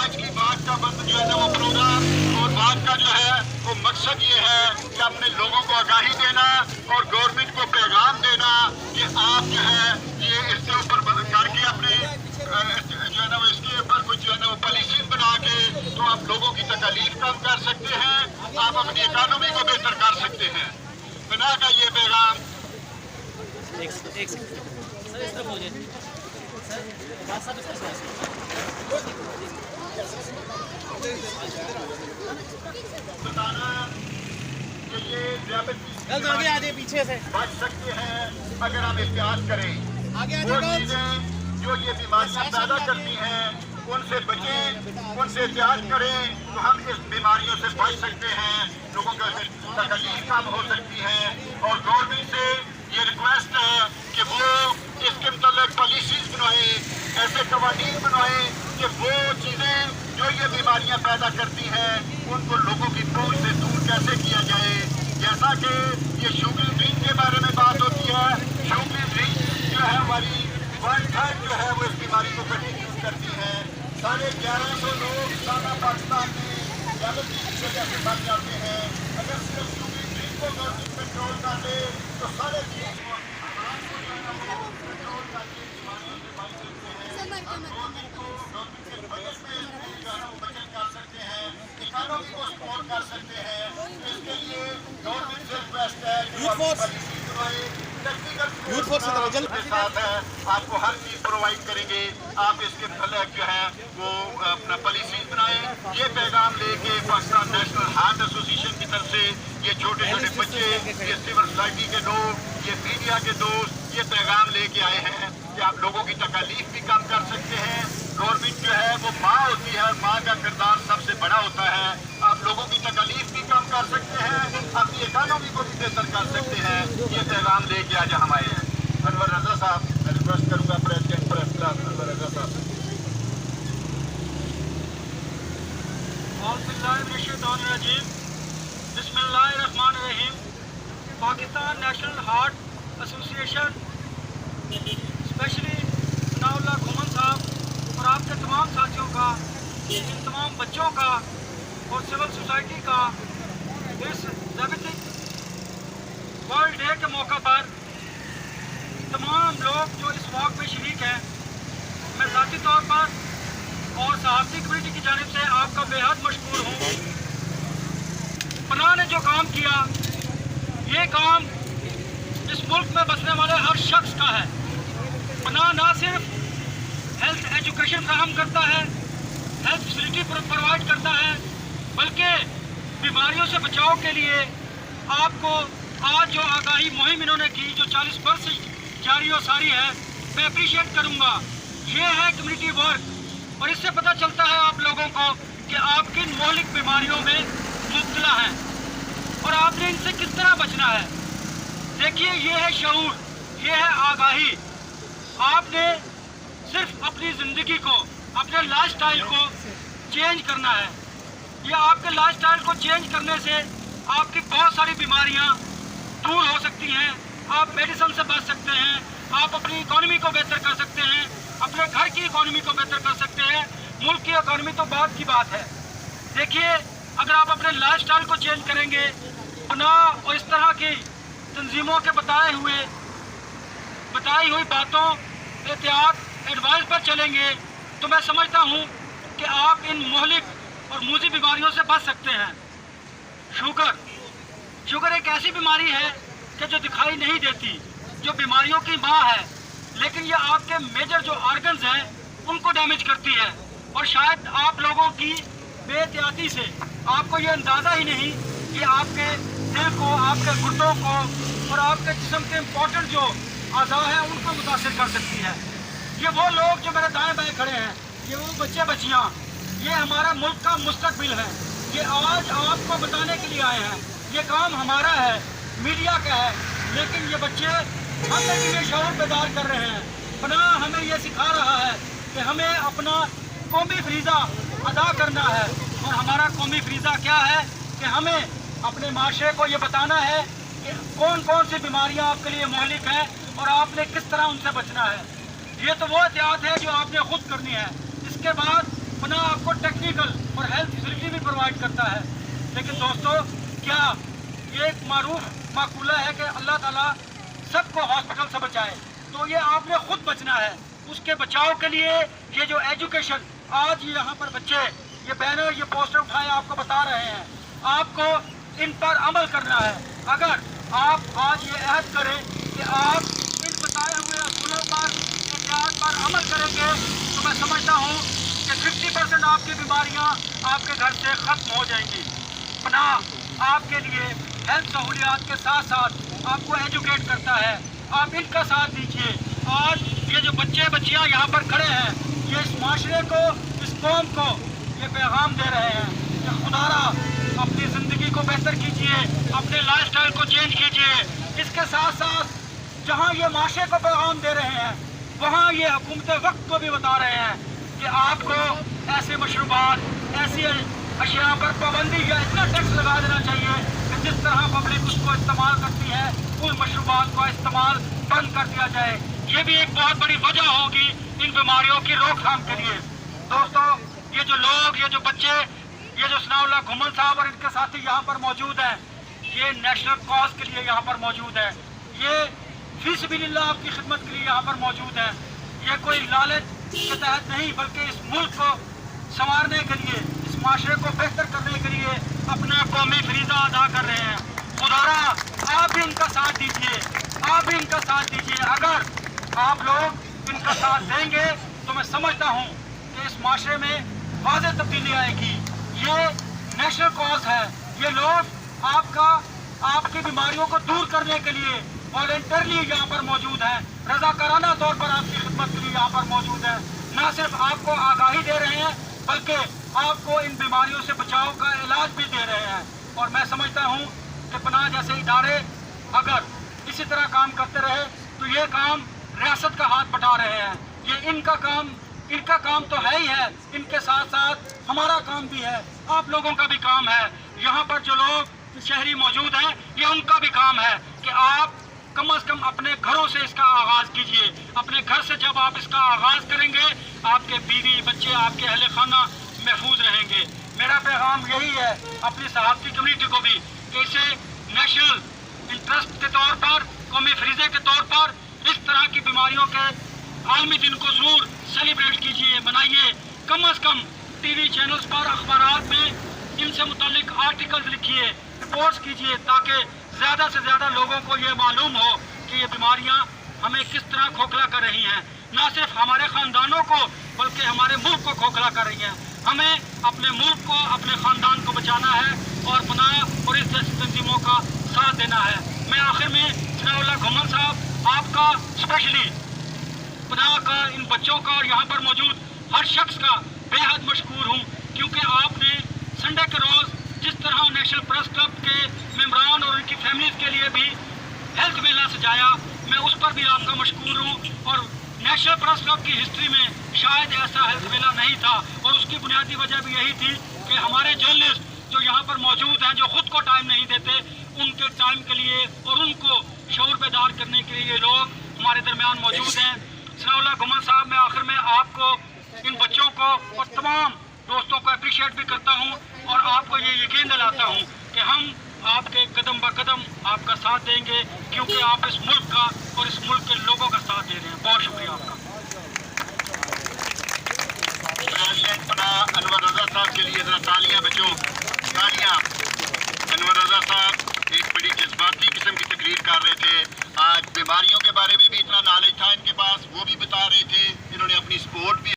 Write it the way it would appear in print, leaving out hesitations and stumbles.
آج کی بات کا جو ہے نا وہ پروگرام اور بات کا جو ہے وہ مقصد یہ ہے کہ اپنے لوگوں کو آگاہی دینا اور گورنمنٹ کو پیغام دینا کہ آپ جو ہے یہ اس کے اوپر کر کے اپنے جو ہے نا وہ اس کے اوپر کچھ جو ہے نا وہ پالیسیز بنا کے تو آپ لوگوں کی تکالیف کم کر سکتے ہیں، آپ اپنی اکانومی کو بہتر کر سکتے ہیں۔ بنا کا یہ پیغام بتانا کہ یہ ذیابطیس پیچھے سے بچ سکتے ہیں اگر ہم احتیاط کریں۔ وہ چیزیں جو یہ بیماریاں پیدا کرتی ہیں ان سے بچیں، ان سے احتیاط کریں تو ہم اس بیماریوں سے بچ سکتے ہیں، لوگوں کا تکلیف کم ہو سکتی ہے۔ اور گورنمنٹ سے یہ ریکویسٹ ہے کہ وہ اس کے متعلق پالیسیز بنائیں، ایسے قوانین بنائیں کہ وہ چیزیں جو یہ بیماریاں پیدا کرتی ہیں ان کو لوگوں کی پہنچ سے دور کیسے کیا جائے۔ جیسا کہ یہ شوگری ڈرنک کے بارے میں بات ہوتی ہے، شوگری ڈرنک جو ہے ہماری 1/3 جو ہے وہ اس بیماری کو کنٹرول کرتی ہے۔ 1150 لوگ سالہ پاکستان میں ذیابطیس کی وجہ سے مر جاتے ہیں۔ اگر صرف شوگری ڈرنک کو گورنمنٹ کنٹرول کر دے تو سارے چیز کو کنٹرول کر کے بیماریوں سے بچ سکتے ہیں۔ ہم گورنمنٹ کو گورنمنٹ کے بجٹ میں جو ہے وہ بچت کر سکتے ہیں، اکانومی کو سپورٹ کر سکتے ہیں۔ اس کے لیے گورنمنٹ سے ریکویسٹ ہے کہ وہ پالیسی بنائے، ٹیکنیکل کے ساتھ ہے، آپ کو ہر چیز پرووائڈ کریں گے۔ آپ اس کے متعلق جو ہے وہ اپنا پالیسیز بنائیں۔ یہ پیغام لے کے پاکستان نیشنل ہارٹ ایسوسی ایشن کی طرف سے یہ چھوٹے چھوٹے بچے، یہ سول سوسائٹی کے لوگ، یہ میڈیا کے دوست یہ پیغام لے کے آئے ہیں کہ آپ لوگوں کی تکالیف بھی کم کر سکتے ہیں۔ گورنمنٹ جو ہے وہ ماں ہوتی ہے اور ماں کا کردار سب سے بڑا ہوتا ہے۔ آپ لوگوں کی تکالیف بھی کم کر سکتے ہیں، اپنی اکانومی کو بھی بہتر کر سکتے ہیں۔ یہ پیغام لے کے آج ہم آئے ہیں۔ انور رضا صاحب، میں ریکویسٹ کروں گا پریزیڈنٹ پریس کلب انور رضا صاحب سے۔ بسم اللہ الرحمن الرحیم۔ پاکستان نیشنل ہارٹ ایسوسی ایشن اسپیشلی ثناء اللہ گھومن صاحب اور آپ کے تمام ساتھیوں کا، ان تمام بچوں کا اور سول سوسائٹی کا اس ذیابطک ورلڈ ڈے کے موقع پر تمام لوگ جو اس واک میں شریک ہیں، میں ذاتی طور پر اور صحافتی کمیٹی کی جانب سے آپ کا بے حد مشکور ہوں۔ پناہ نے جو کام کیا، یہ کام اس ملک میں بسنے والے ہر شخص کا ہے۔ پناہ نہ صرف ہیلتھ ایجوکیشن فراہم کرتا ہے، ہیلتھ فیسلٹی پرووائڈ کرتا ہے، بلکہ بیماریوں سے بچاؤ کے لیے آپ کو آج جو آگاہی مہم انہوں نے کی، جو 40 برس سے جاری و ساری ہے، میں اپریشیٹ کروں گا۔ یہ ہے کمیونٹی ورک، اور اس سے پتہ چلتا ہے آپ لوگوں کو کہ آپ کن مہلک بیماریوں میں مبتلا ہیں اور آپ نے ان سے کس طرح بچنا ہے۔ دیکھیے، یہ ہے شعور، یہ ہے آگاہی۔ آپ نے صرف اپنی زندگی کو، اپنے لائف سٹائل کو چینج کرنا ہے۔ یہ آپ کے لائف سٹائل کو چینج کرنے سے آپ کی بہت ساری بیماریاں دور ہو سکتی ہیں، آپ میڈیسن سے بچ سکتے ہیں، آپ اپنی اکانومی کو بہتر کر سکتے ہیں، اپنے گھر کی اکانومی کو بہتر کر سکتے ہیں۔ ملک کی اکانومی تو بعد کی بات ہے۔ دیکھیے، اگر آپ اپنے لائف سٹائل کو چینج کریں گے، پناہ اور اس طرح کی تنظیموں کے بتائی ہوئی باتوں، احتیاط، ایڈوائس پر چلیں گے، تو میں سمجھتا ہوں کہ آپ ان مہلک اور موذی بیماریوں سے بچ سکتے ہیں۔ شوگر ایک ایسی بیماری ہے کہ جو دکھائی نہیں دیتی، جو بیماریوں کی ماں ہے، لیکن یہ آپ کے میجر جو آرگنز ہیں ان کو ڈیمیج کرتی ہے، اور شاید آپ لوگوں کی بے احتیاطی سے آپ کو یہ اندازہ ہی نہیں کہ آپ کے دل کو، آپ کے گردوں کو اور آپ کے جسم کے امپورٹنٹ جو اعضاء ہیں ان کو متاثر کر سکتی ہے۔ یہ وہ لوگ جو میرے دائیں بائیں کھڑے ہیں، یہ وہ بچے بچیاں، یہ ہمارا ملک کا مستقبل ہے۔ یہ آج آپ کو بتانے کے لیے آئے ہیں، یہ کام ہمارا ہے، میڈیا کا ہے، لیکن یہ بچے ہمیں یہ شعور بیدار کر رہے ہیں۔ پناہ ہمیں یہ سکھا رہا ہے کہ ہمیں اپنا قومی فریضہ ادا کرنا ہے، اور ہمارا قومی فریضہ کیا ہے کہ ہمیں اپنے معاشرے کو یہ بتانا ہے کہ کون کون سی بیماریاں آپ کے لیے مہلک ہیں اور آپ نے کس طرح ان سے بچنا ہے۔ یہ تو وہ احتیاط ہے جو آپ نے خود کرنی ہے۔ اس کے بعد पनाह आपको टेक्निकल और हेल्थ फैसिलिटी भी प्रोवाइड करता है। लेकिन दोस्तों, क्या ये एक मारूफ माकूला है कि अल्लाह ताला सबको हॉस्पिटल से बचाए? तो ये आपने खुद बचना है। उसके बचाव के लिए ये जो एजुकेशन, आज यहाँ पर बच्चे ये बैनर, ये पोस्टर उठाए आपको बता रहे हैं, आपको इन पर अमल करना है। अगर आप आज ये अहद करें कि आप इन बताए हुए असूलों पर, एहतियात पर अमल करेंगे, तो मैं समझता हूँ कि 50% आपकी बीमारियाँ आपके घर से ख़त्म हो जाएंगी। पनाह आपके लिए हेल्थ सहूलियात के साथ साथ आपको एजुकेट करता है। आप इनका साथ दीजिए। आज ये जो बच्चे बच्चियाँ यहाँ पर खड़े हैं, ये इस माशरे को, इस कौम को ये पैगाम दे रहे हैं कि खुदारा अपनी ज़िंदगी को बेहतर कीजिए, अपने लाइफस्टाइल को चेंज कीजिए। इसके साथ साथ जहाँ ये माशरे को पैगाम दे रहे हैं, वहाँ ये हुकूमत वक्त को भी बता रहे हैं कि आपको ऐसे मशरूबात, ऐसी अशिया पर पाबंदी या इतना टैक्स लगा देना चाहिए कि जिस तरह पब्लिक उसको इस्तेमाल करती है, उन मशरूबात का इस्तेमाल बंद कर दिया जाए। ये भी एक बहुत बड़ी वजह होगी इन बीमारियों की रोकथाम के लिए। दोस्तों, ये जो लोग, ये जो बच्चे, ये जो सनाउल्लाह घुमन साहब और इनके साथी यहाँ पर मौजूद हैं, ये नेशनल कॉज के लिए यहाँ पर मौजूद है। ये फी सबिलिल्लाह आपकी खिदमत के लिए यहाँ पर मौजूद है। ये कोई लालच के तहत नहीं, बल्कि इस मुल्क को संवारने के लिए, इस माशरे को बेहतर करने के लिए अपना कौमी फरीज़ा अदा कर रहे हैं। खुदारा आप भी इनका साथ दीजिए, आप भी इनका साथ दीजिए। अगर आप लोग इनका साथ देंगे तो मैं समझता हूँ कि इस माशरे में वाज़ेह तब्दीली आएगी। ये नेशनल कॉज है। ये लोग आपकी बीमारियों को दूर करने के लिए वॉलंटियरली यहाँ पर मौजूद हैं, रज़ाकाराना तौर पर आपकी खिदमत के लिए यहाँ पर मौजूद हैं। न सिर्फ आपको आगाही दे रहे हैं, बल्कि आपको इन बीमारियों से बचाव का इलाज भी दे रहे हैं। और मैं समझता हूँ कि पनाह जैसे इदारे अगर इसी तरह काम करते रहे तो ये काम रियासत का हाथ बटा रहे हैं। ये इनका काम तो है ही है, इनके साथ साथ हमारा काम भी है, आप लोगों का भी काम है। यहाँ पर जो लोग शहरी मौजूद हैं, ये उनका भी काम है कि आप कम से कम अपने घरों से इसका आगाज़ कीजिए। अपने घर से जब आप इसका आगाज़ करेंगे, आपके बीवी बच्चे, आपके अहले खाना महफूज रहेंगे। मेरा पैगाम यही है अपनी सहाफ़ती कम्युनिटी को भी कि इसे नेशनल इंटरेस्ट के तौर पर, कौमी फरीज़े के तौर पर इस तरह की बीमारियों के आलमी दिन को ज़रूर सेलिब्रेट कीजिए, मनाइए। कम से कम टीवी चैनल्स पर, अखबारात में इनसे मुतालिक आर्टिकल्स लिखिए, रिपोर्ट्स कीजिए, ताकि ज़्यादा से ज़्यादा लोगों को ये मालूम हो कि ये बीमारियाँ हमें किस तरह खोखला कर रही हैं। न सिर्फ हमारे ख़ानदानों को, बल्कि हमारे मुल्क को खोखला कर रही हैं। हमें अपने मुल्क को, अपने ख़ानदान को बचाना है और पनाह और इस जैसी तंजीमों का साथ देना है। मैं आखिर में सनाउल्लाह घुमन साहब, आपका स्पेशली पनाह का, इन बच्चों का और यहाँ पर मौजूद हर शख्स का बेहद मशकूर हूँ, क्योंकि आपने संडे के रोज़ जिस तरह नेशनल प्रेस क्लब के मेंबरान और उनकी फैमिलीज़ के लिए भी हेल्थ मेला सजाया, मैं उस पर भी आपका मशकूर हूँ। और नेशनल प्रेस क्लब की हिस्ट्री में शायद ऐसा हेल्थ मेला नहीं था, और उसकी बुनियादी वजह भी यही थी कि हमारे जर्नलिस्ट जो यहाँ पर मौजूद हैं, जो ख़ुद को टाइम नहीं देते, उनके टाइम के लिए और उनको शऊर बेदार करने के लिए लोग हमारे दरमियान मौजूद हैं। सनाउल्लाह घुमन साहब, मैं आखिर में आपको, इन बच्चों को और तमाम दोस्तों को अप्रिशिएट भी करता हूँ और आपको ये यकीन दिलाता हूँ कि हम आपके कदम ब कदम आपका साथ देंगे, क्योंकि आप इस मुल्क का और इस मुल्क के लोगों का साथ दे रहे हैं। बहुत शुक्रिया आपका। पनाह अनवर रज़ा साहब के लिए ज़रा तालियां बच्चों, तालियां। अनवर रज़ा साहब एक बड़ी जज्बाती किस्म की तकरीर कर रहे थे। आज बीमारियों के बारे में भी इतना नॉलेज था इनके पास, वो भी बता रहे थे। इन्होंने अपनी सपोर्ट भी